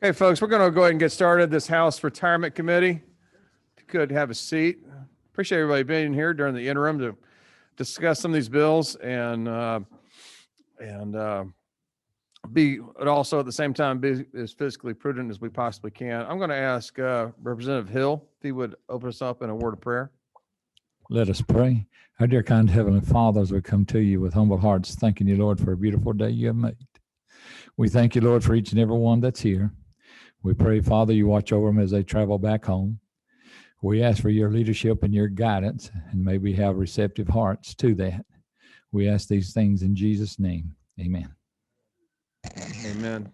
Okay, folks, we're going to go ahead and get started. This House Retirement Committee. If you could have a seat. Appreciate everybody being here during the interim to discuss some of these bills and be, but also at the same time, be as fiscally prudent as we possibly can. I'm going to ask Representative Hill if he would open us up in a word of prayer. Let us pray. Our dear kind Heavenly Father, as we come to you with humble hearts, thanking you, Lord, for a beautiful day you have made. We thank you, Lord, for each and every one that's here. We pray, Father, you watch over them as they travel back home. We ask for your leadership and your guidance, and may we have receptive hearts to that. We ask these things in Jesus' name. Amen. Amen.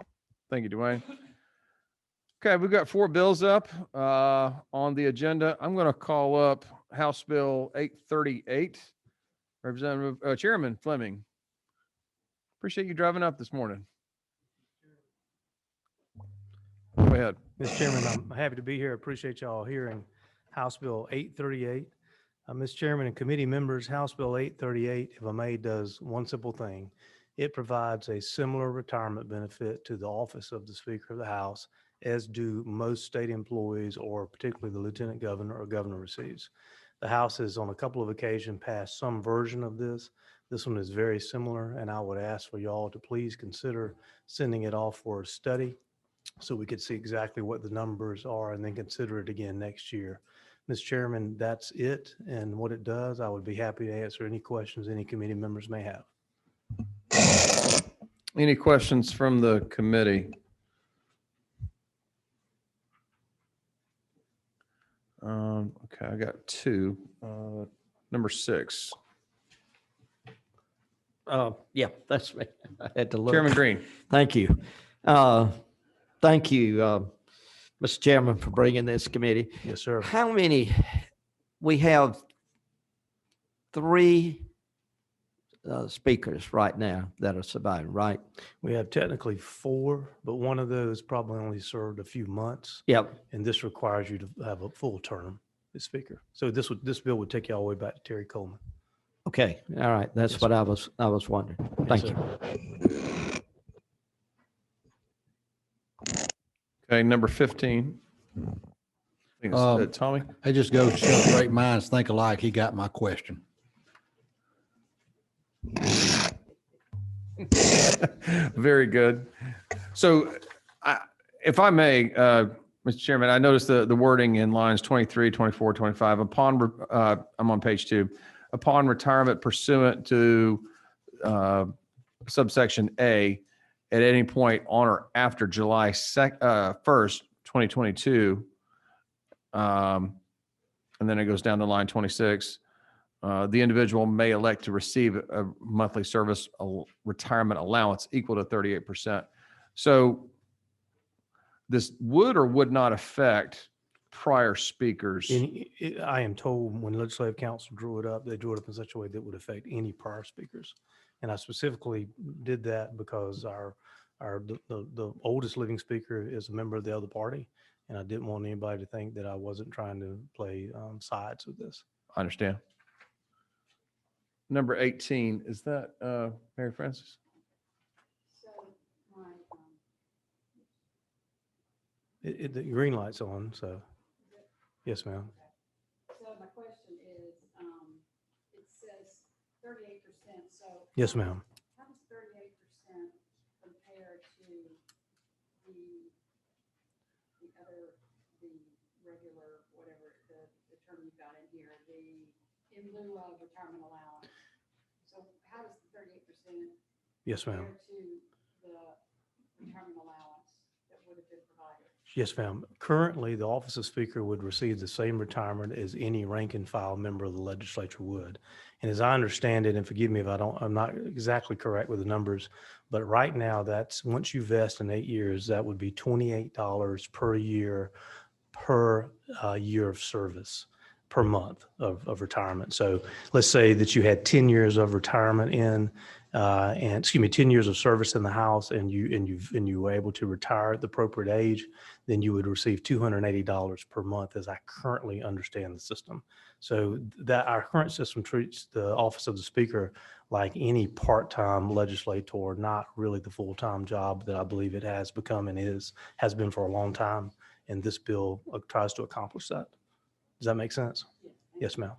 Thank you, Dwayne. Okay, we've got 4 bills up on the agenda. I'm going to call up House Bill 838. Representative Chairman Fleming. Appreciate you driving up this morning. Go ahead. Mr. Chairman, I'm happy to be here. Appreciate y'all hearing House Bill 838. Mr. Chairman and committee members, House Bill 838, if I may, does one simple thing. It provides a similar retirement benefit to the office of the Speaker of the House, as do most state employees, or particularly the Lieutenant Governor or Governor receives. The House has on a couple of occasions passed some version of this. This one is very similar, and I would ask for y'all to please consider sending it off for a study so we could see exactly what the numbers are and then consider it again next year. Mr. Chairman, that's it. And what it does, I would be happy to answer any questions any committee members may have. Any questions from the committee? Okay, I got 2. Number 6. Yeah, that's me. I had to look. Chairman Green. Thank you. Thank you, Mr. Chairman, for bringing this committee. Yes, sir. How many? We have 3 speakers right now that are surviving, right? We have technically 4, but one of those probably only served a few months. Yep. And this requires you to have a full term as Speaker. So this bill would take you all the way back to Terry Coleman. Okay. All right. That's Yes, what sir. I was wondering. Yes, Thank sir. you. Okay, number 15. I think it's, Tommy. I just go show great minds think alike. He got my question. Very good. So if I may, Mr. Chairman, I noticed the wording in lines 23, 24, 25. I'm on page 2. Upon retirement pursuant to subsection A, at any point on or after July 1st, 2022, and then it goes down to line 26, the individual may elect to receive a monthly service retirement allowance equal to 38%. So this would or would not affect prior speakers. I am told when Legislative Council drew it up, they drew it up in such a way that would affect any prior speakers. And I specifically did that because the oldest living speaker is a member of the other party. And I didn't want anybody to think that I wasn't trying to play sides with this. I understand. Number 18, is that Mary Frances? The green light's on, so yes, ma'am. So my question is, it says 38%. So Yes, ma'am. how does 38% compare to the other, the regular, whatever the term you got in here, the in lieu of retirement allowance? So how does the 38% Yes, ma'am. compare to the retirement allowance that would have been provided? Yes, ma'am. Currently, the office of Speaker would receive the same retirement as any rank and file member of the legislature would. And as I understand it, and forgive me if I'm not exactly correct with the numbers, but right now that's once you vest in 8 years, that would be $28 per year per year of service per month of retirement. So let's say that you had 10 years of retirement and 10 years of service in the House, and you were able to retire at the appropriate age, then you would receive $280 per month, as I currently understand the system. So that our current system treats the office of the Speaker like any part-time legislator, not really the full-time job that I believe it has become and has been for a long time. And this bill tries to accomplish that. Does that make sense? Yes, ma'am.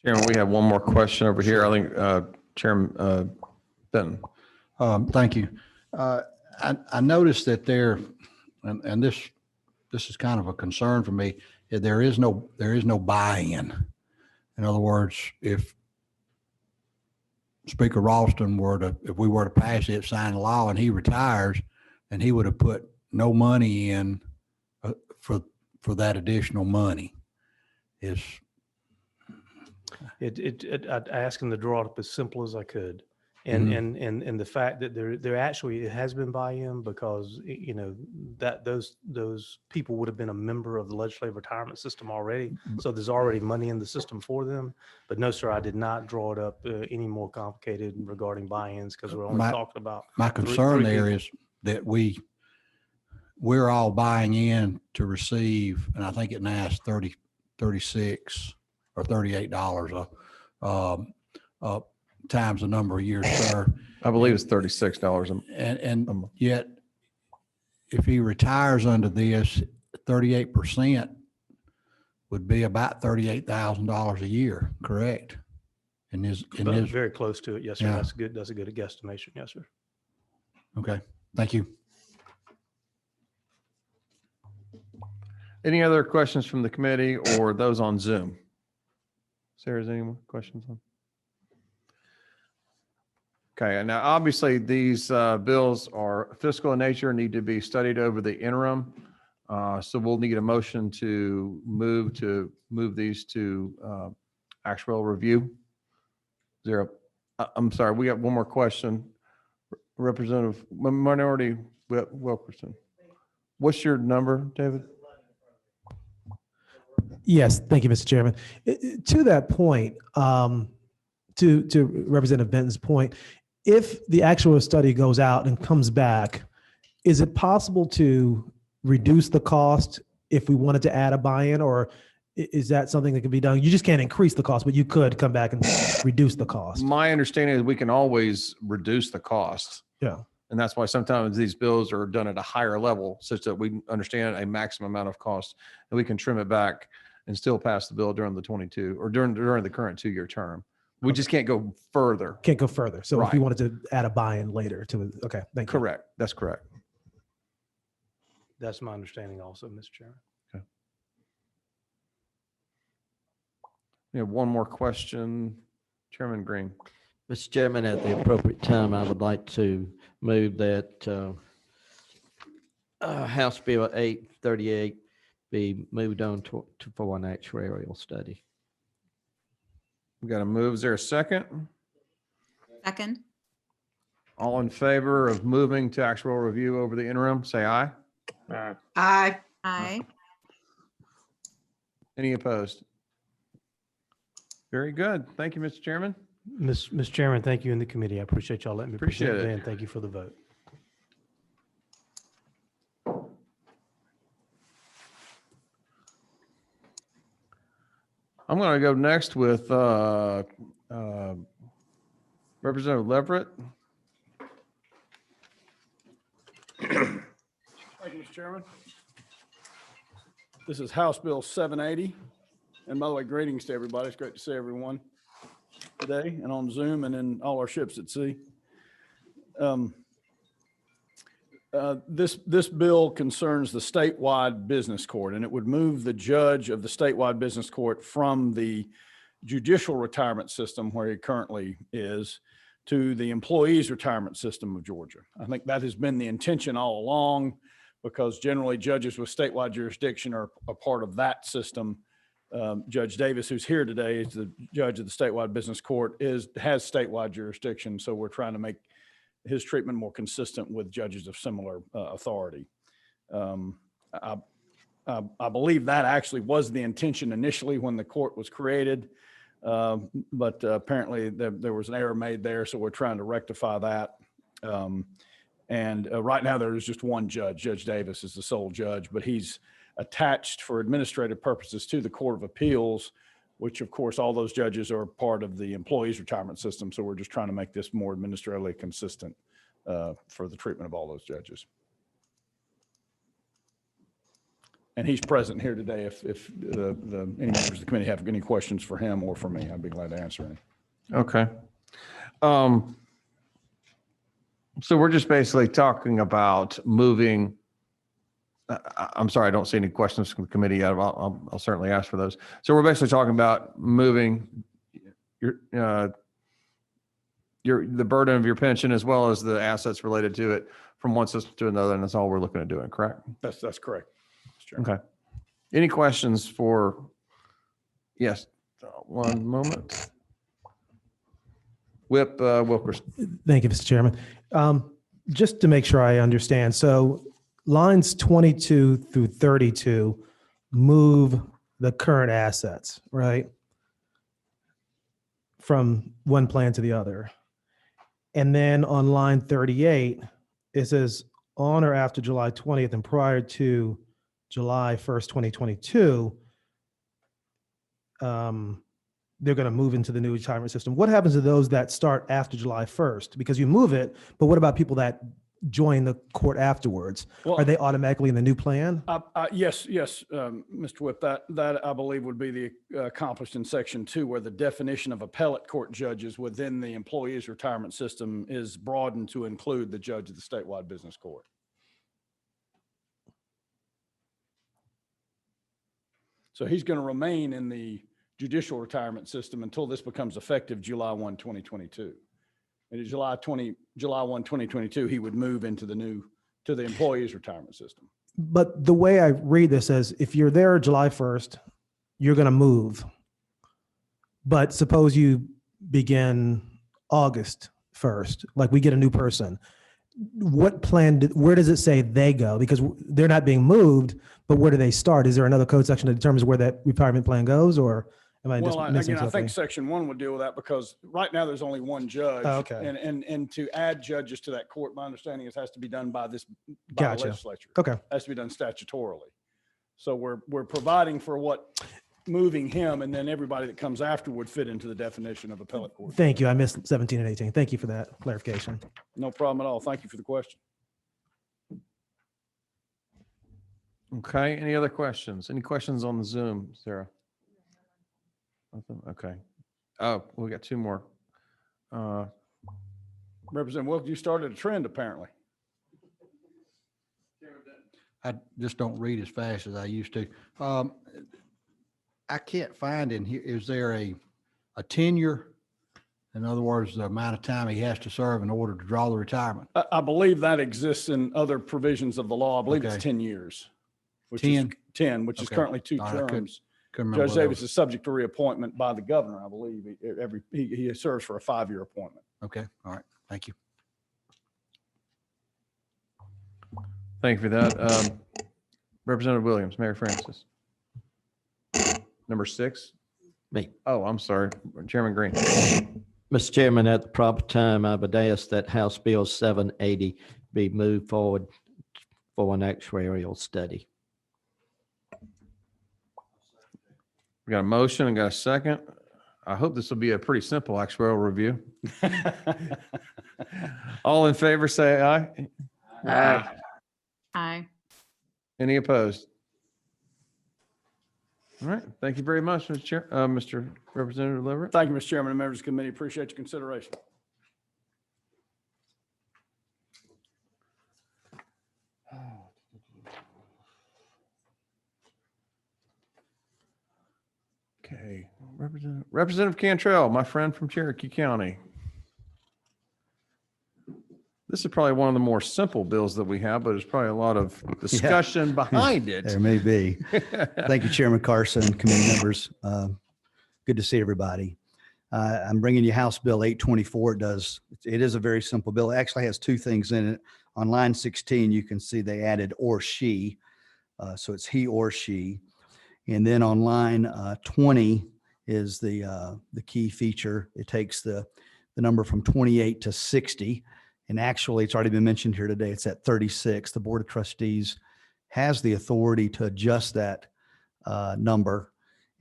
Chairman, we have one more question over here. I think Chairman Benton. Thank you. I noticed that there, and this is kind of a concern for me. There is no buy-in. In other words, if Speaker Ralston if we were to pass it, sign the law, and he retires, then he would have put no money in for that additional money. I'd ask him to draw it up as simple as I could. And the fact that there actually, it has been buy-in because, you know, that those people would have been a member of the legislative retirement system already. So there's already money in the system for them. But no, sir, I did not draw it up any more complicated regarding buy-ins because we're only talking about. My concern three there people. is that we're all buying in to receive, and I think it now is $36 or $38 times the number of years served. I believe it's $36. And yet, if he retires under this, 38% would be about $38,000 a year, correct? But very close to it. Yes, sir. Yeah. That's good. That's a good guesstimation. Yes, sir. Okay, thank you. Any other questions from the committee or those on Zoom? Sarah, is any more questions on? Okay, and now obviously these bills are fiscal in nature, need to be studied over the interim. So we'll need a motion to move these to actual review. I'm sorry, we got one more question. Representative Minority Wilkerson. What's your number, David? Yes, thank you, Mr. Chairman. To that point, to Representative Benton's point, if the actual study goes out and comes back, is it possible to reduce the cost if we wanted to add a buy-in, or is that something that can be done? You just can't increase the cost, but you could come back and reduce the cost. My understanding is we can always reduce the cost. Yeah. And that's why sometimes these bills are done at a higher level such that we understand a maximum amount of cost and we can trim it back and still pass the bill during the 22 or during the current 2-year term. We just can't go further. Can't go further. So if Right. you wanted to add a buy-in later to it, okay, thank you. Correct. That's correct. That's my understanding also, Mr. Chairman. We have one more question. Chairman Green. Mr. Chairman, at the appropriate time, I would like to move that House Bill 838 be moved on for an actuarial study. We got a move. Is there a second? Second. All in favor of moving to actual review over the interim, say aye. Aye. Aye. Any opposed? Very good. Thank you, Mr. Chairman. Mr. Chairman, thank you in the committee. I appreciate y'all letting me Appreciate present it. today, and thank you for the vote. I'm going to go next with Representative Leverett. Thank you, Mr. Chairman. This is House Bill 780. And by the way, greetings to everybody. It's great to see everyone today and on Zoom and in all our ships at sea. This bill concerns the statewide business court, and it would move the judge of the statewide business court from the judicial retirement system where he currently is to the employees retirement system of Georgia. I think that has been the intention all along, because generally judges with statewide jurisdiction are a part of that system. Judge Davis, who's here today, is the judge of the statewide business court, has statewide jurisdiction. So we're trying to make his treatment more consistent with judges of similar authority. I believe that actually was the intention initially when the court was created, but apparently there was an error made there. So we're trying to rectify that. And right now there is just one judge. Judge Davis is the sole judge, but he's attached for administrative purposes to the Court of Appeals which of course, all those judges are part of the employees' retirement system. So we're just trying to make this more administratively consistent for the treatment of all those judges. And he's present here today. If any members of the committee have any questions for him or for me, I'd be glad to answer any. Okay. So we're just basically talking about moving. I'm sorry, I don't see any questions from the committee yet. I'll certainly ask for those. So we're basically talking about moving the burden of your pension as well as the assets related to it from one system to another, and that's all we're looking at doing, correct? That's correct. Mr. Chairman. Okay. Any questions for, yes, one moment. Whip Wilkerson. Thank you, Mr. Chairman. Just to make sure I understand, so lines 22 through 32 move the current assets, right? From one plan to the other. And then on line 38, it says on or after July 20th and prior to July 1st, 2022, they're going to move into the new retirement system. What happens to those that start after July 1st? Because you move it, but what about people that join the court afterwards? Well, are they automatically in the new plan? Yes, Mr. Whip, that I believe would be the accomplished in section 2, where the definition of appellate court judges within the employees' retirement system is broadened to include the judge of the statewide business court. So he's going to remain in the judicial retirement system until this becomes effective July 1, 2022. And in July 1, 2022, he would move into to the employees' retirement system. But the way I read this is if you're there July 1st, you're going to move. But suppose you begin August 1st, like we get a new person. What plan, where does it say they go? Because they're not being moved, but where do they start? Is there another code section that determines where that retirement plan goes, or am I just missing something? I think section 1 would deal with that because right now there's only one judge. Oh, okay. And to add judges to that court, my understanding is it has to be done by the Gotcha. legislature. Okay. It has to be done statutorily. So we're providing for what moving him, and then everybody that comes after would fit into the definition of appellate court. Thank you. I missed 17 and 18. Thank you for that clarification. No problem at all. Thank you for the question. Okay. Any other questions? Any questions on the Zoom, Sarah? Nothing? Okay. Oh, we got two more. Representative Wilk, you started a trend apparently. I just don't read as fast as I used to. I can't find in here, is there a tenure? In other words, the amount of time he has to serve in order to draw the retirement? I believe that exists in other provisions of the law. I believe Okay. it's 10 years. Which 10? is 10, which is Okay. currently 2 All right, I couldn't- terms. couldn't remember Judge what that Davis was. is subject to reappointment by the governor, I believe. He serves for a 5-year appointment. Okay, all right, thank you. Thank you for that. Representative Williams, Mary Francis. Number 6? Me. Oh, I'm sorry. Chairman Green. Mr. Chairman, at the proper time, I would ask that House Bill 780 be moved forward for an actuarial study. We got a motion and got a second. I hope this will be a pretty simple actuarial review. All in favor, say aye. Aye. Aye. Any opposed? All right. Thank you very much, Mr. Chair, Mr. Representative Leverett. Thank you, Mr. Chairman and members of the committee. Appreciate your consideration. Okay. Representative Cantrell, my friend from Cherokee County. This is probably one of the more simple bills that we have, but there's probably a lot of discussion behind it. There may be. Thank you, Chairman Carson, committee members. Good to see everybody. I'm bringing you House Bill 824. It is a very simple bill. It actually has 2 things in it. On line 16, you can see they added or she. So it's he or she. And then on line 20 is the key feature. It takes the number from 28 to 60. And actually, it's already been mentioned here today, it's at 36. The Board of Trustees has the authority to adjust that number.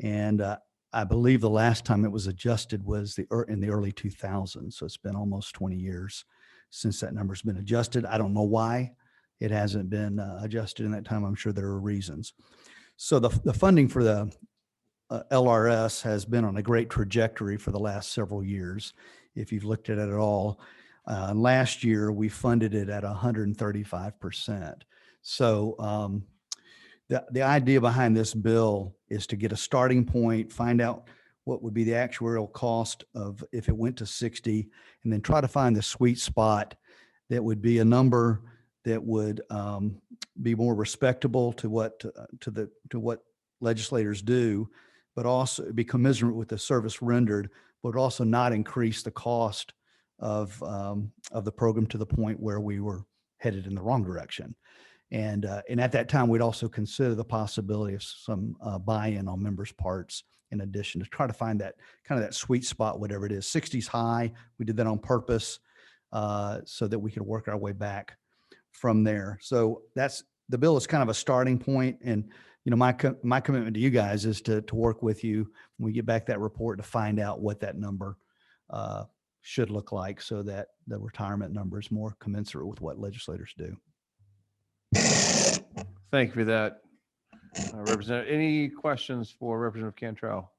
And I believe the last time it was adjusted was in the early 2000s. So it's been almost 20 years since that number's been adjusted. I don't know why it hasn't been adjusted in that time. I'm sure there are reasons. So the funding for the LRS has been on a great trajectory for the last several years, if you've looked at it at all. Last year, we funded it at 135%. So the idea behind this bill is to get a starting point, find out what would be the actuarial cost of if it went to 60, and then try to find the sweet spot that would be a number that would be more respectable to what legislators do, but also be commensurate with the service rendered, but also not increase the cost of the program to the point where we were headed in the wrong direction. And at that time, we'd also consider the possibility of some buy-in on members' parts in addition to try to find that kind of that sweet spot, whatever it is. 60's high. We did that on purpose so that we could work our way back from there. So the bill is kind of a starting point. And my commitment to you guys is to work with you when we get back that report to find out what that number should look like so that the retirement number is more commensurate with what legislators do. Thank you for that, Representative. Any questions for Representative Cantrell?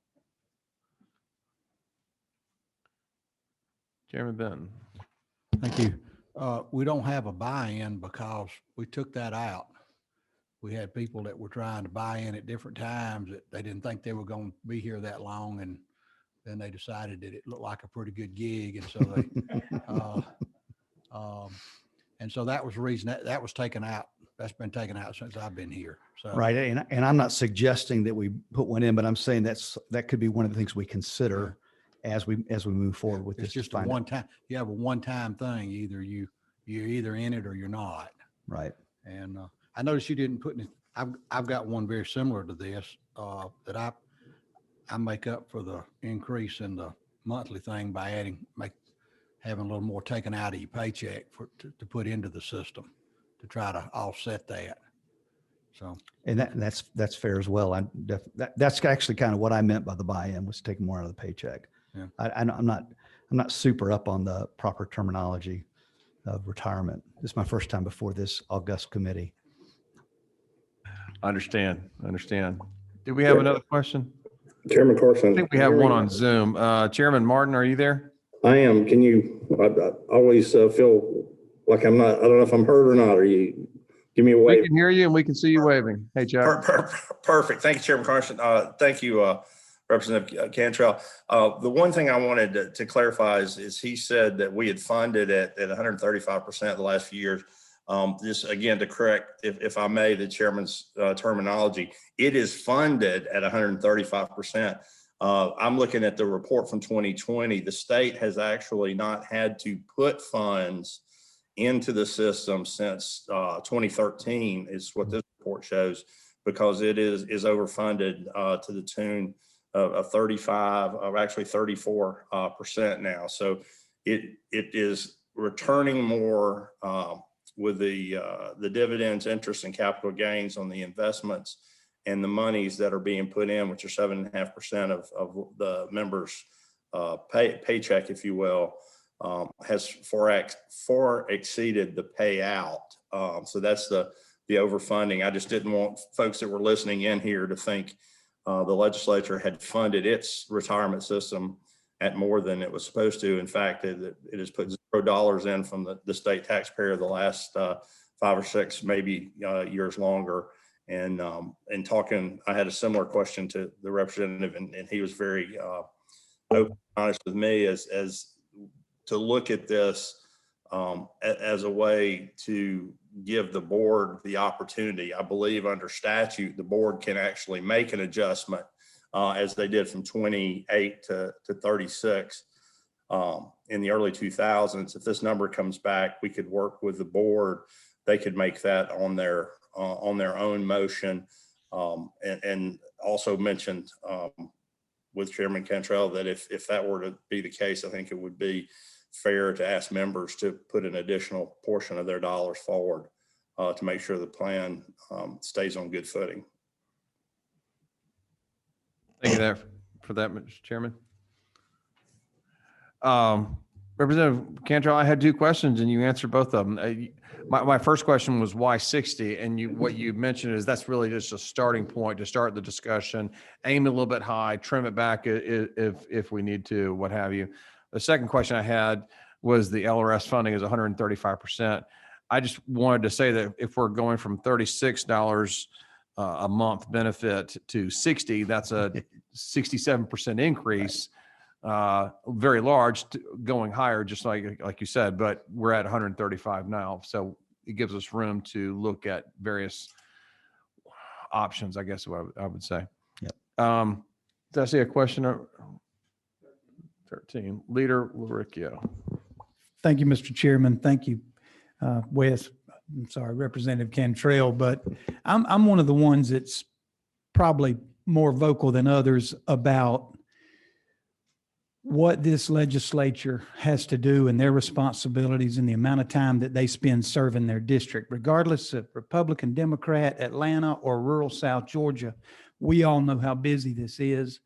Chairman Benton. Thank you. We don't have a buy-in because we took that out. We had people that were trying to buy in at different times that they didn't think they were going to be here that long. And then they decided that it looked like a pretty good gig. And so and so that was the reason that was taken out. That's been taken out since I've been here. So right. And I'm not suggesting that we put one in, but I'm saying that could be one of the things we consider as we move forward with this. It's just a one-time, you have a one-time thing. Either you're either in it or you're not. Right. And I noticed you didn't put any, I've got one very similar to this that I make up for the increase in the monthly thing by having a little more taken out of your paycheck to put into the system to try to offset that. So, and that's fair as well. That's actually kind of what I meant by the buy-in, was taking more out of the paycheck. Yeah. I'm not super up on the proper terminology of retirement. This is my first time before this august committee. Understand. Did we have another question? Chairman Carson. I think we have one on Zoom. Chairman Martin, are you there? I am. Can you, I always feel like I don't know if I'm heard or not. Are you, give me a wave. We can hear you and we can see you waving. Hey, Chuck. Perfect. Thank you, Chairman Carson. Thank you, Representative Cantrell. The one thing I wanted to clarify is he said that we had funded at 135% the last few years. Just again, to correct, if I may, the chairman's terminology, it is funded at 135%. I'm looking at the report from 2020. The state has actually not had to put funds into the system since 2013 is what this report shows, because it is overfunded to the tune of 35, or actually 34% now. So it is returning more with the dividends, interest, and capital gains on the investments and the monies that are being put in, which are 7.5% of the members' paycheck, if you will, has far exceeded the payout. So that's the overfunding. I just didn't want folks that were listening in here to think the legislature had funded its retirement system at more than it was supposed to. In fact, it has put $0 in from the state taxpayer the last 5 or 6, maybe years longer. And talking, I had a similar question to the representative, and he was very open and honest with me as to look at this as a way to give the board the opportunity. I believe under statute, the board can actually make an adjustment as they did from 28 to 36 in the early 2000s. If this number comes back, we could work with the board. They could make that on their own motion, and also mentioned with Chairman Cantrell that if that were to be the case, I think it would be fair to ask members to put an additional portion of their dollars forward to make sure the plan stays on good footing. Thank you there, for that, Mr. Chairman. Representative Cantrell, I had two questions and you answered both of them. My first question was why 60? And what you mentioned is that's really just a starting point to start the discussion, aim a little bit high, trim it back if we need to, what have you. The second question I had was the LRS funding is 135%. I just wanted to say that if we're going from $36 a month benefit to 60, that's a 67% increase. Very large, going higher, just like you said, but we're at 135 now. So it gives us room to look at various options, I guess is what I would say. Yep. Did I see a question? 13, Leader Laricchio. Thank you, Mr. Chairman. Thank you, Wes. I'm sorry, Representative Cantrell, but I'm one of the ones that's probably more vocal than others about what this legislature has to do and their responsibilities and the amount of time that they spend serving their district, regardless of Republican, Democrat, Atlanta, or rural South Georgia. We all know how busy this is.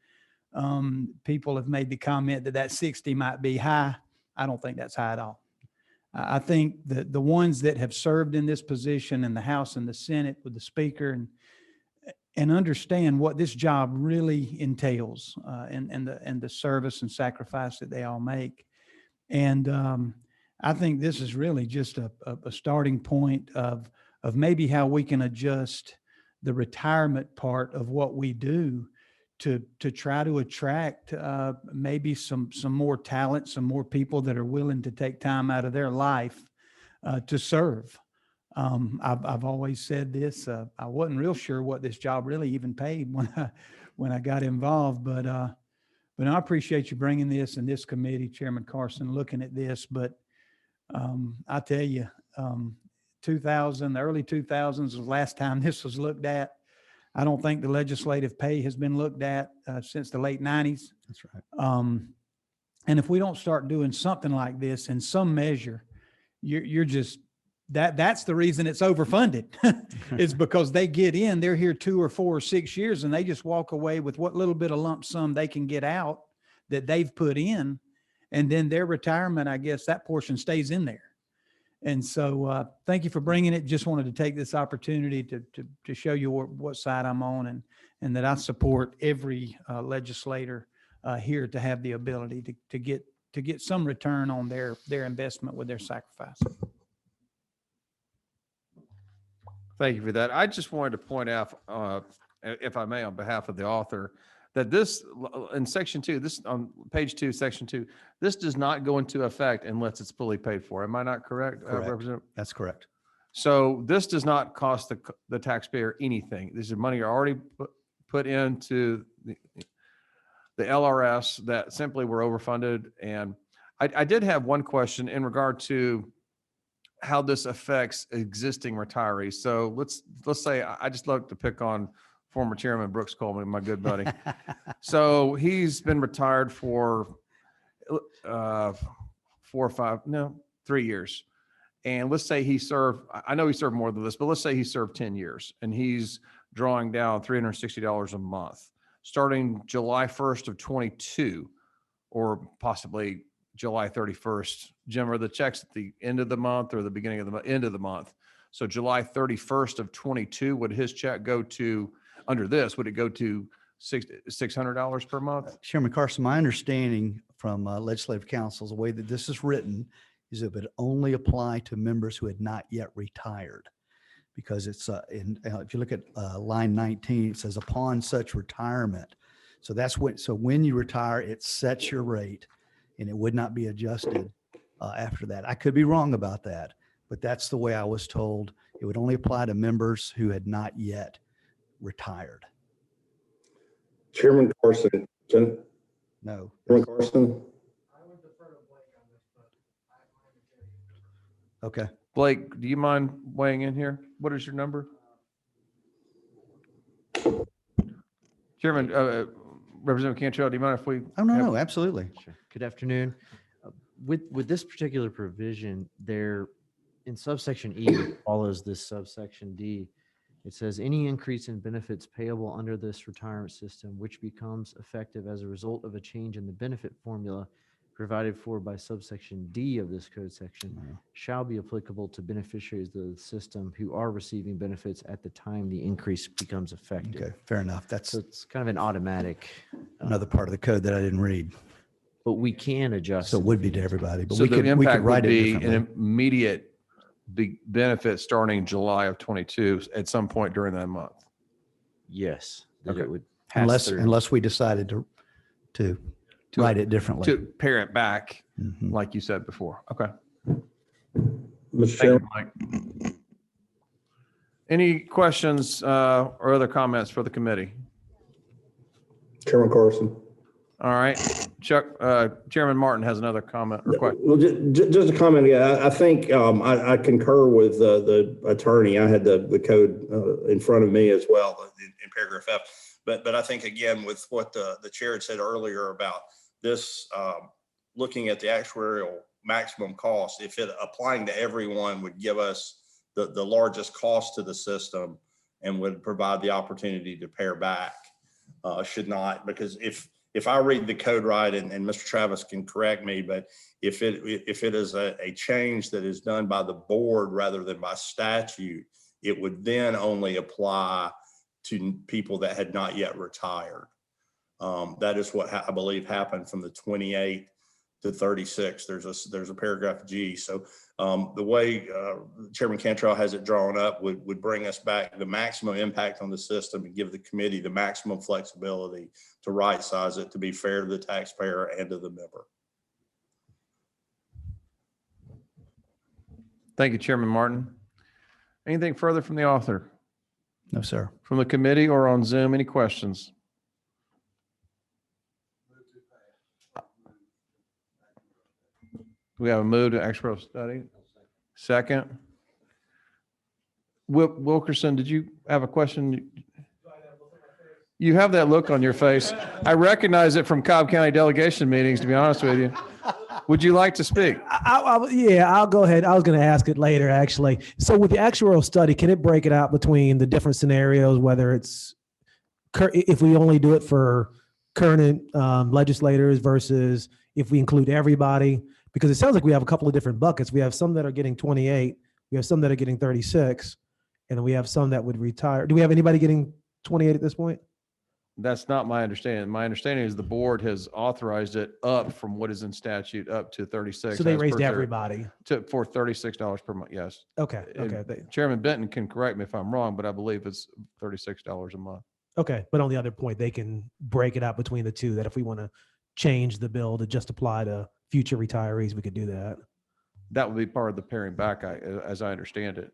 People have made the comment that 60 might be high. I don't think that's high at all. I think that the ones that have served in this position in the House and the Senate with the Speaker and understand what this job really entails and the service and sacrifice that they all make. And I think this is really just a starting point of maybe how we can adjust the retirement part of what we do to try to attract maybe some more talent, some more people that are willing to take time out of their life to serve. I've always said this. I wasn't real sure what this job really even paid when I got involved, but I appreciate you bringing this in this committee, Chairman Carson, looking at this. But I tell you, the early 2000s was the last time this was looked at. I don't think the legislative pay has been looked at since the late 90s. That's right. And if we don't start doing something like this in some measure, you're just that's the reason it's overfunded. Is because they get in, they're here 2 or 4 or 6 years, and they just walk away with what little bit of lump sum they can get out that they've put in, and then their retirement, I guess that portion stays in there. And so thank you for bringing it. Just wanted to take this opportunity to show you what side I'm on and that I support every legislator here to have the ability to get some return on their investment with their sacrifice. Thank you for that. I just wanted to point out, if I may, on behalf of the author, that this in section 2, this on page 2, section 2, this does not go into effect unless it's fully paid for. Am I not correct? Correct. That's correct. So this does not cost the taxpayer anything. This is money already put into the LRS that simply were overfunded. And I did have one question in regard to how this affects existing retirees. So let's say I just love to pick on former Chairman Brooks Coleman, my good buddy. So he's been retired for 3 years. And let's say he served, I know he served more than this, but let's say he served 10 years and he's drawing down $360 a month starting July 1st of 22 or possibly July 31st. Jim, are the checks at the end of the month or the beginning of the end of the month? So July 31st of 22, would his check go to, under this, would it go to $600 per month? Chairman Carson, my understanding from legislative council, the way that this is written is it would only apply to members who had not yet retired. Because it's if you look at line 19, it says upon such retirement. So that's when you retire, it sets your rate and it would not be adjusted after that. I could be wrong about that, but that's the way I was told. It would only apply to members who had not yet retired. Chairman Carson. No. Chairman Carson. Okay. Blake, do you mind weighing in here? What is your number? Chairman, Representative Cantrell, do you mind if we? Oh, no, absolutely. Sure. Good afternoon. With this particular provision, there in subsection E follows this subsection D. It says any increase in benefits payable under this retirement system, which becomes effective as a result of a change in the benefit formula provided for by subsection D of this code section, shall be applicable to beneficiaries of the system who are receiving benefits at the time the increase becomes effective. Okay, fair enough. That's So it's kind of an automatic, another part of the code that I didn't read. but we can adjust. So it would be to everybody, but So we the could impact would write it be an differently. immediate benefit starting July of 22 at some point during that month. Yes, that Okay. it would pass through. Unless we decided to write it differently. To pare it back, Mhm. like you said before. Okay. Mr. Thank you, Chairman, Mike. Any questions or other comments for the committee? Chairman Carson. All right, Chuck, Chairman Martin has another comment or question. Well, just a comment. Yeah, I think I concur with the attorney. I had the code in front of me as well in paragraph F. But I think, again, with what the chair had said earlier about this, looking at the actuarial maximum cost, if it applying to everyone would give us the largest cost to the system and would provide the opportunity to pare back, should not, because if I read the code right, and Mr. Travis can correct me, but if it is a change that is done by the board rather than by statute, it would then only apply to people that had not yet retired. That is what I believe happened from the 28 to 36. There's a paragraph G. So the way Chairman Cantrell has it drawn up would bring us back the maximum impact on the system and give the committee the maximum flexibility to right size it to be fair to the taxpayer and to the member. Thank you, Chairman Martin. Anything further from the author? No, sir. From the committee or on Zoom, any questions? We have a move to actuarial study. Second. Wilkerson, did you have a question? You have that look on your face. I recognize it from Cobb County delegation meetings, to be honest with you. Would you like to speak? Yeah, I'll go ahead. I was going to ask it later, actually. So with the actuarial study, can it break it out between the different scenarios, whether it's if we only do it for current legislators versus if we include everybody? Because it sounds like we have a couple of different buckets. We have some that are getting 28, we have some that are getting 36, and then we have some that would retire. Do we have anybody getting 28 at this point? That's not my understanding. My understanding is the board has authorized it up from what is in statute up to 36. So they as per raised their- everybody. for $36 per month, yes. Okay, And okay. Chairman Benton can correct me if I'm wrong, but I believe it's $36 a month. Okay, but on the other point, they can break it out between the two, that if we want to change the bill to just apply to future retirees, we could do that. That would be part of the paring back, as I understand it.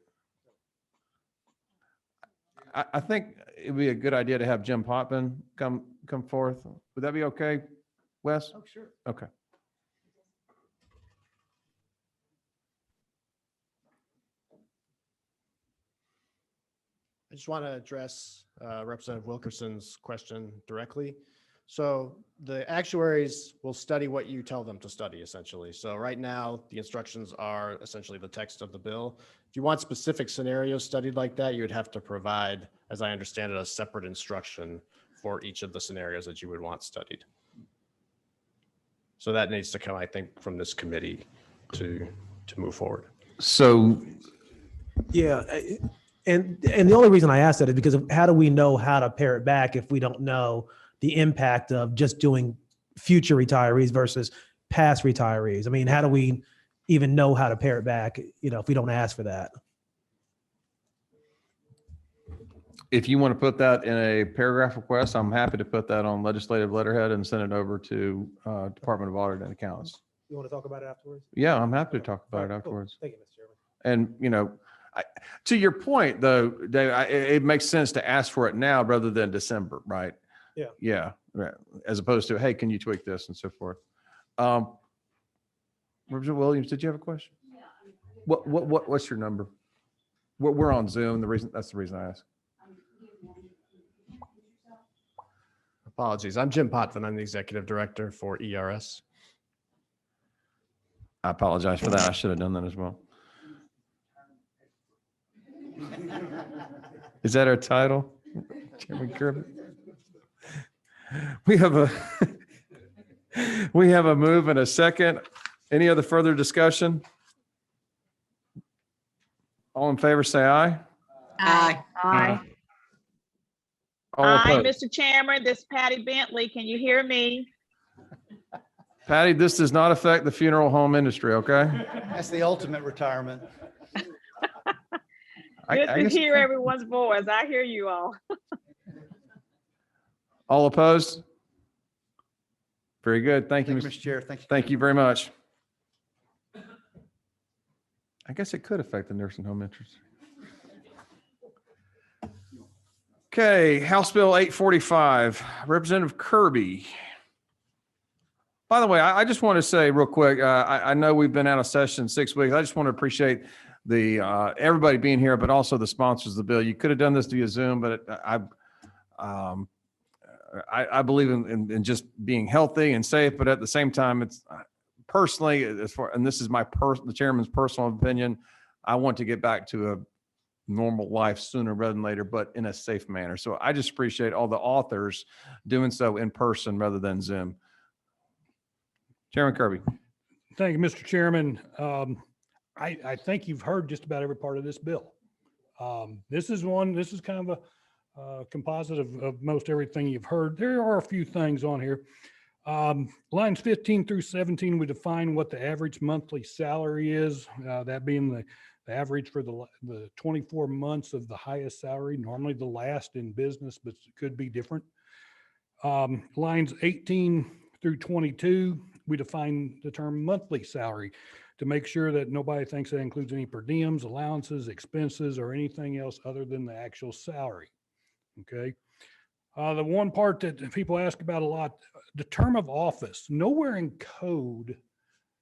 I think it'd be a good idea to have Jim Potman come forth. Would that be okay, Wes? Oh, sure. Okay. I just want to address Representative Wilkerson's question directly. So the actuaries will study what you tell them to study, essentially. So right now, the instructions are essentially the text of the bill. If you want specific scenarios studied like that, you would have to provide, as I understand it, a separate instruction for each of the scenarios that you would want studied. So that needs to come, I think, from this committee to move forward. So, yeah, and the only reason I asked that is because of how do we know how to pare it back if we don't know the impact of just doing future retirees versus past retirees? I mean, how do we even know how to pare it back, if we don't ask for that? if you want to put that in a paragraph request, I'm happy to put that on legislative letterhead and send it over to Department of Audit and Accountants. You want to talk about it afterwards? Yeah, I'm happy to talk about it Cool. afterwards. Thank you, Mr. Chairman. And, to your point, though, Dave, it makes sense to ask for it now rather than December, right? Yeah. Yeah, right. As opposed to, hey, can you tweak this and so forth. Representative Williams, did you have a question? What's your number? We're on Zoom. That's the reason I asked. Apologies. I'm Jim Potvin. I'm the executive director for ERS. I apologize for that. I should have done that as well. Is that our title? Chairman Kirby? We have a move and a second. Any other further discussion? All in favor, say aye. Aye. Aye. All Aye, opposed. Mr. Chairman, this is Patty Bentley. Can you hear me? Patty, this does not affect the funeral home industry, okay? That's the ultimate retirement. Good I to guess- hear everyone's voice. I hear you all. All opposed? Very good. Thank you, Thank you, Mr. Chair. Thank you. Thank you very much. I guess it could affect the nursing home interest. Okay, House Bill 845, Representative Kirby. By the way, I just want to say real quick, I know we've been out of session 6 weeks. I just want to appreciate the everybody being here, but also the sponsors of the bill. You could have done this via Zoom, but I believe in just being healthy and safe, but at the same time, it's personally, as far, and this is the chairman's personal opinion, I want to get back to a normal life sooner rather than later, but in a safe manner. So I just appreciate all the authors doing so in person rather than Zoom. Chairman Kirby. Thank you, Mr. Chairman. I think you've heard just about every part of this bill. This is kind of a composite of most everything you've heard. There are a few things on here. Lines 15 through 17, we define what the average monthly salary is, that being the average for the 24 months of the highest salary, normally the last in business, but it could be different. Lines 18 through 22, we define the term monthly salary to make sure that nobody thinks that includes any per diems, allowances, expenses, or anything else other than the actual salary. Okay. The one part that people ask about a lot, the term of office. Nowhere in code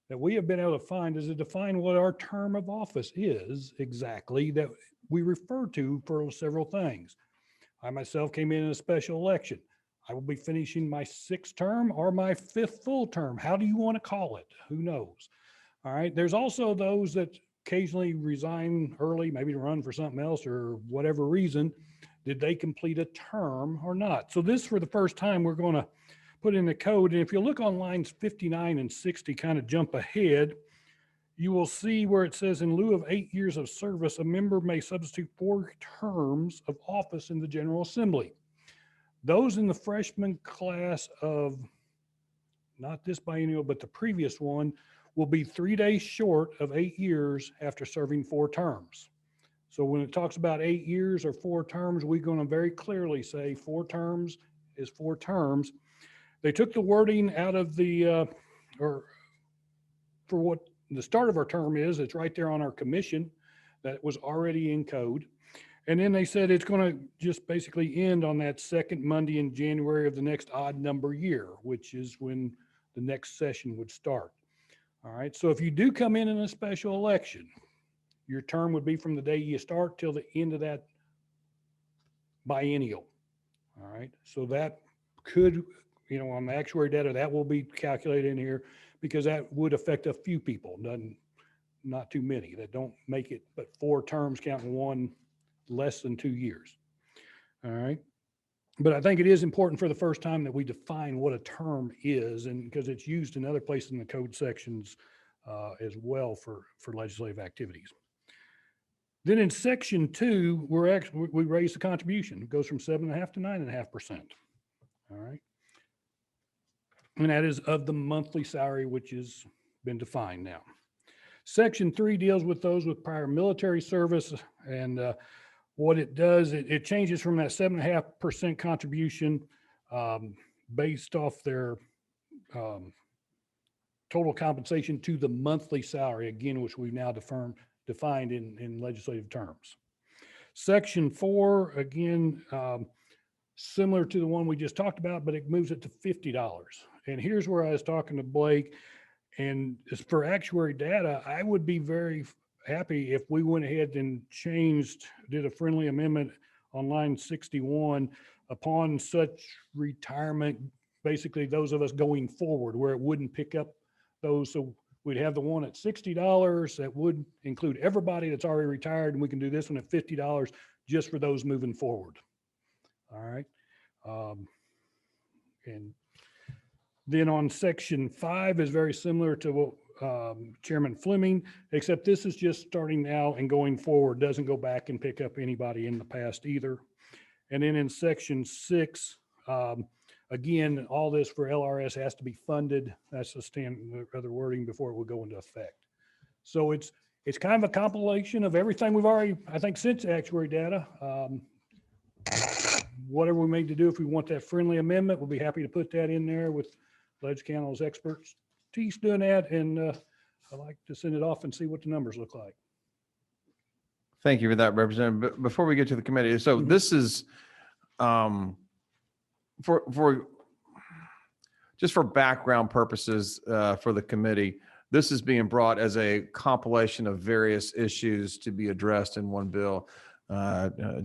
that we have been able to find does it define what our term of office is exactly that we refer to for several things. I myself came in a special election. I will be finishing my 6th term or my 5th full term. How do you want to call it? Who knows? All right. There's also those that occasionally resign early, maybe to run for something else or whatever reason. Did they complete a term or not? So this, for the first time, we're going to put in the code. And if you look on lines 59 and 60, kind of jump ahead, you will see where it says in lieu of 8 years of service, a member may substitute 4 terms of office in the General Assembly. Those in the freshman class of, not this biennial, but the previous one, will be 3 days short of 8 years after serving 4 terms. So when it talks about 8 years or 4 terms, we're going to very clearly say 4 terms is 4 terms. They took the wording out of the, or for what the start of our term is, it's right there on our commission that was already in code. And then they said it's going to just basically end on that 2nd Monday in January of the next odd number year, which is when the next session would start. All right. So if you do come in a special election, your term would be from the day you start till the end of that biennial. All right. So that could, on the actuary data, that will be calculated in here because that would affect a few people, not too many that don't make it, but 4 terms counting one less than 2 years. All right. But I think it is important for the first time that we define what a term is, and because it's used in other places in the code sections as well for legislative activities. Then in section 2, we raise the contribution. It goes from 7.5% to 9.5%. All right. And that is of the monthly salary, which has been defined now. Section 3 deals with those with prior military service, and what it does, it changes from that 7.5% contribution based off their total compensation to the monthly salary, again, which we've now defined in legislative terms. Section 4, again, similar to the one we just talked about, but it moves it to $50. And here's where I was talking to Blake, and as for actuary data, I would be very happy if we went ahead and did a friendly amendment on line 61 upon such retirement, basically those of us going forward, where it wouldn't pick up those. So we'd have the one at $60 that would include everybody that's already retired, and we can do this one at $50 just for those moving forward. All right. And then on section 5 is very similar to what Chairman Fleming, except this is just starting now and going forward, doesn't go back and pick up anybody in the past either. And then in section 6, again, all this for LRS has to be funded. That's the other wording before it will go into effect. So it's kind of a compilation of everything we've already, I think, since actuary data. Whatever we need to do, if we want that friendly amendment, we'll be happy to put that in there with Ledge Council's experts. He's doing that, and I'd like to send it off and see what the numbers look like. Thank you for that, Representative. But before we get to the committee, so this is for just for background purposes for the committee. This is being brought as a compilation of various issues to be addressed in one bill.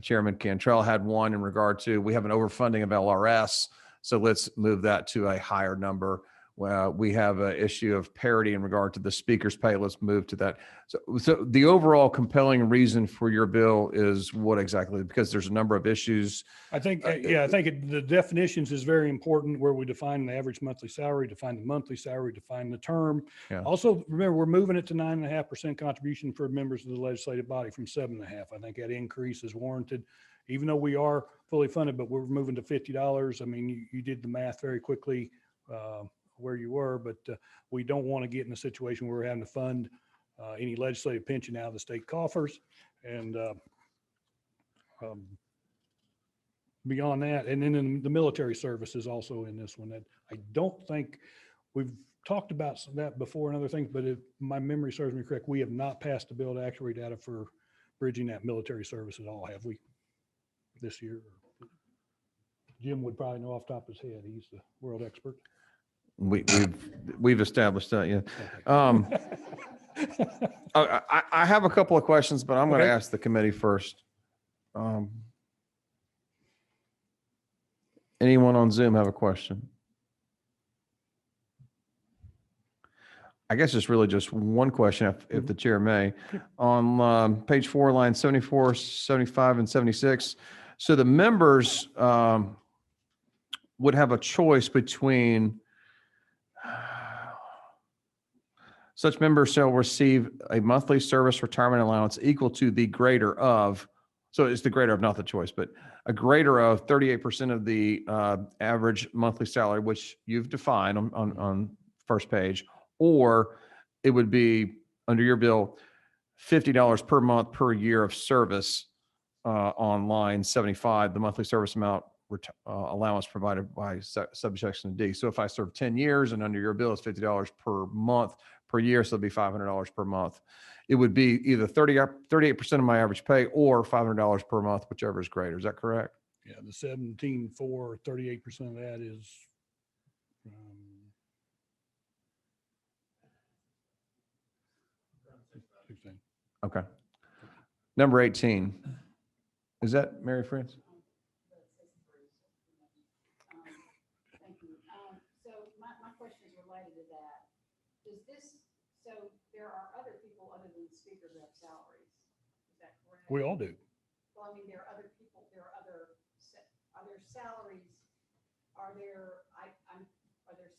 Chairman Cantrell had one in regard to, we have an overfunding of LRS, so let's move that to a higher number. We have an issue of parity in regard to the speaker's pay. Let's move to that. So the overall compelling reason for your bill is what exactly? Because there's a number of issues. I think, the definitions is very important, where we define the average monthly salary, define the monthly salary, define the term. Yeah. Also, remember, we're moving it to 9.5% contribution for members of the legislative body from 7.5%. I think that increase is warranted, even though we are fully funded, but we're moving to $50. I mean, you did the math very quickly where you were, but we don't want to get in a situation where we're having to fund any legislative pension out of the state coffers. And beyond that, and then in the military service is also in this one. That I don't think we've talked about that before and other things, but if my memory serves me correct, we have not passed a bill to actuary data for bridging that military service at all, have we, this year? Jim would probably know off the top of his head. He's the world expert. We've established that, yeah. I have a couple of questions, but I'm going to ask the committee first. Anyone on Zoom have a question? I guess it's really just one question, if the chair may. On page 4, lines 74, 75, and 76. So the members would have a choice between such members shall receive a monthly service retirement allowance equal to the greater of, so it's the greater of, not the choice, but a greater of 38% of the average monthly salary, which you've defined on first page, or it would be, under your bill, $50 per month per year of service on line 75, the monthly service amount allowance provided by subsection D. So if I serve 10 years and under your bill is $50 per month per year, so it'd be $500 per month. It would be either 38% of my average pay or $500 per month, whichever is greater. Is that correct? Yeah, the 17.4, 38% of that is Okay. Number 18. Is that Mary France? Thank you. So my question is related to that. Does this, so there are other people other than the speaker who have salaries, is that correct? we all do. Well, I mean, there are other people, there are there salaries, are there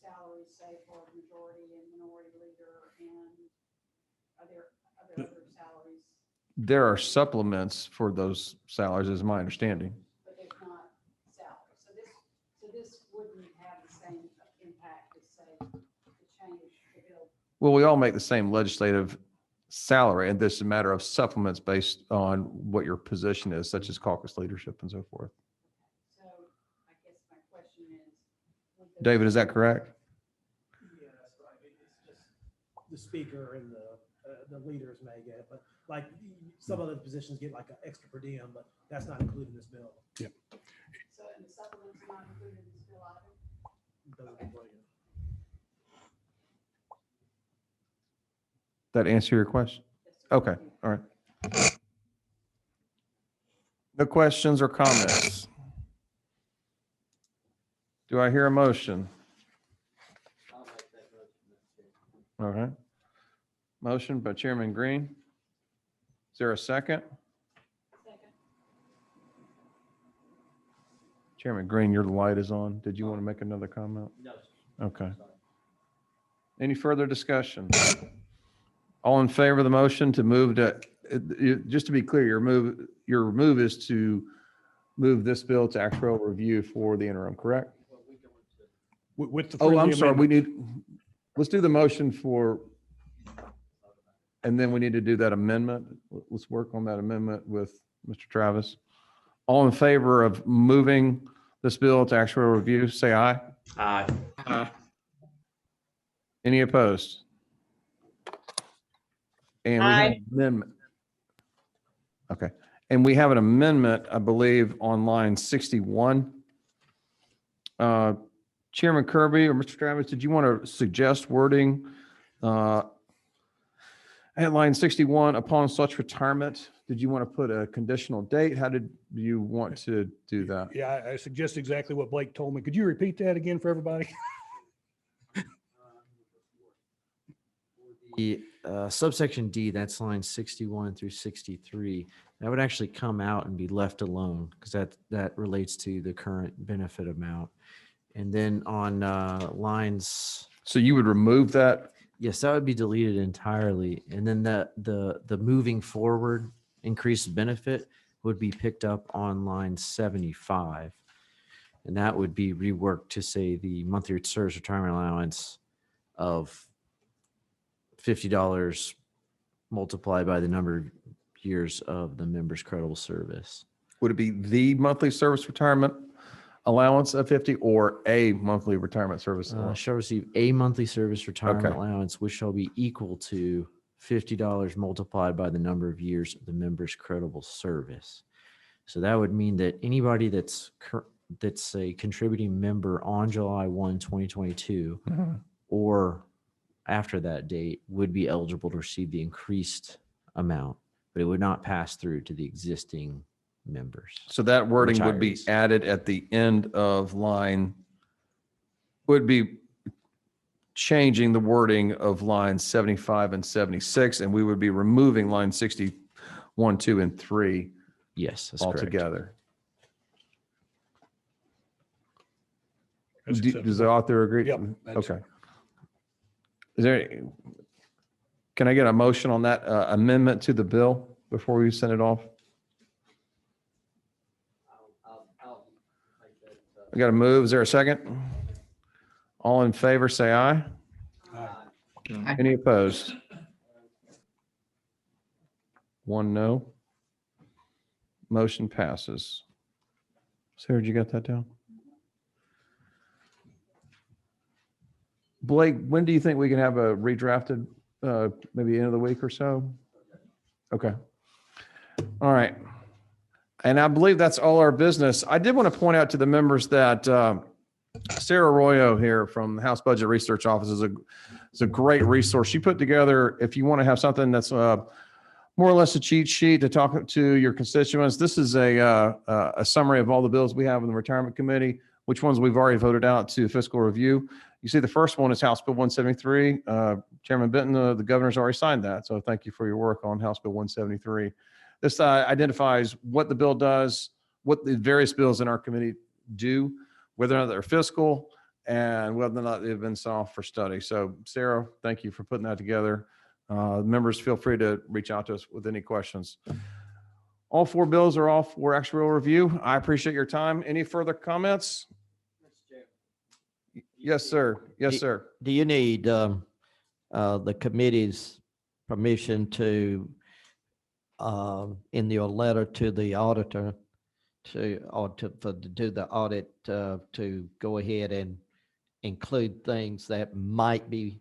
salaries, say, for majority and minority leader, and are there other salaries? There are supplements for those salaries, is my understanding. But there's not salaries. So this wouldn't have the same impact as, say, the change the bill. Well, we all make the same legislative salary, and this is a matter of supplements based on what your position is, such as caucus leadership and so forth. So I guess my question is, David, is that correct? Yeah, that's right. It's just the speaker and the leaders may get it, but like some other positions get like an extra per diem, but that's not included in this bill. Yep. So, and the supplements are not included in this bill either? Doesn't include it. That answer your question? Okay, all right. No questions or comments? Do I hear a motion? All right. Motion by Chairman Green. Is there a second? Second. Chairman Green, your light is on. Did you want to make another comment? No. Okay. Any further discussion? All in favor of the motion to move to, just to be clear, your move is to move this bill to actual review for the interim, correct? With the Oh, I'm friendly sorry. amendment. Let's do the motion for, and then we need to do that amendment. Let's work on that amendment with Mr. Travis. All in favor of moving this bill to actual review, say aye. Aye. Any opposed? And we have Aye. an amendment. Okay. And we have an amendment, I believe, on line 61. Chairman Kirby or Mr. Travis, did you want to suggest wording at line 61, upon such retirement? Did you want to put a conditional date? How did you want to do that? Yeah, I suggest exactly what Blake told me. Could you repeat that again for everybody? The subsection D, that's line 61 through 63, that would actually come out and be left alone because that relates to the current benefit amount. And then on lines, So you would remove that? yes, that would be deleted entirely. And then the moving forward increased benefit would be picked up on line 75. And that would be reworked to say the monthly service retirement allowance of $50 multiplied by the number of years of the member's credible service. Would it be the monthly service retirement allowance of 50 or a monthly retirement service allowance? Shall receive a monthly service retirement Okay. allowance, which shall be equal to $50 multiplied by the number of years of the member's credible service. So that would mean that anybody that's a contributing member on July 1, 2022, or after that date would be eligible to receive the increased amount, but it would not pass through to the existing members. So that wording would be Retirees. added at the end of line, would be changing the wording of lines 75 and 76, and we would be removing line 61, 2, and 3 Yes, that's correct. altogether. That's Does acceptable. the author agree? Yep, that's- Okay. Is there, can I get a motion on that amendment to the bill before we send it off? I got to move. Is there a second? All in favor, say aye. Aye. Any opposed? One no. Motion passes. Sarah, did you got that down? Blake, when do you think we can have a redrafted, maybe end of the week or so? Okay. All right. And I believe that's all our business. I did want to point out to the members that Sarah Arroyo here from the House Budget Research Office is a great resource. She put together, if you want to have something that's more or less a cheat sheet to talk to your constituents, this is a summary of all the bills we have in the Retirement Committee, which ones we've already voted out to fiscal review. You see the first one is House Bill 173. Chairman Benton, the governor's already signed that. So thank you for your work on House Bill 173. This identifies what the bill does, what the various bills in our committee do, whether or not they're fiscal, and whether or not they've been solved for study. So Sarah, thank you for putting that together. Members, feel free to reach out to us with any questions. All four bills are off for actual review. I appreciate your time. Any further comments? Yes, sir. Yes, sir. Do you need the committee's permission to, in your letter to the auditor, to do the audit, to go ahead and include things that might be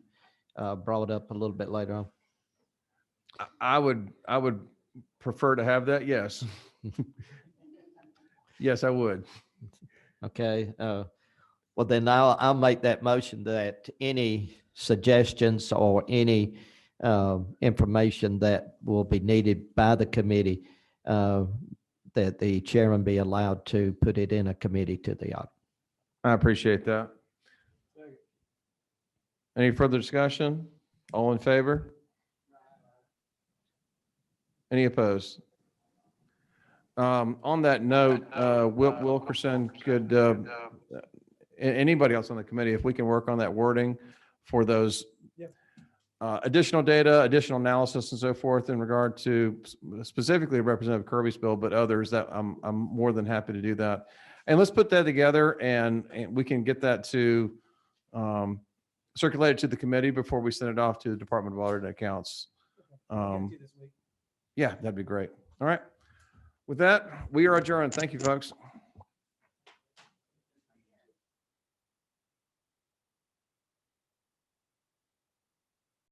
brought up a little bit later on? I would prefer to have that. Yes. Yes, I would. Okay. Well, then I'll make that motion that any suggestions or any information that will be needed by the committee, that the chairman be allowed to put it in a committee to the audit. I appreciate that. Any further discussion? All in favor? Any opposed? On that note, Wilkerson, could, anybody else on the committee, if we can work on that wording for those additional data, additional analysis and so forth in regard to specifically Representative Kirby's bill, but others, that I'm more than happy to do that. And let's put that together and we can get that to circulated to the committee before we send it off to the Department of Audit and Accounts. Yeah, that'd be great. All right. With that, we are adjourned. Thank you, folks.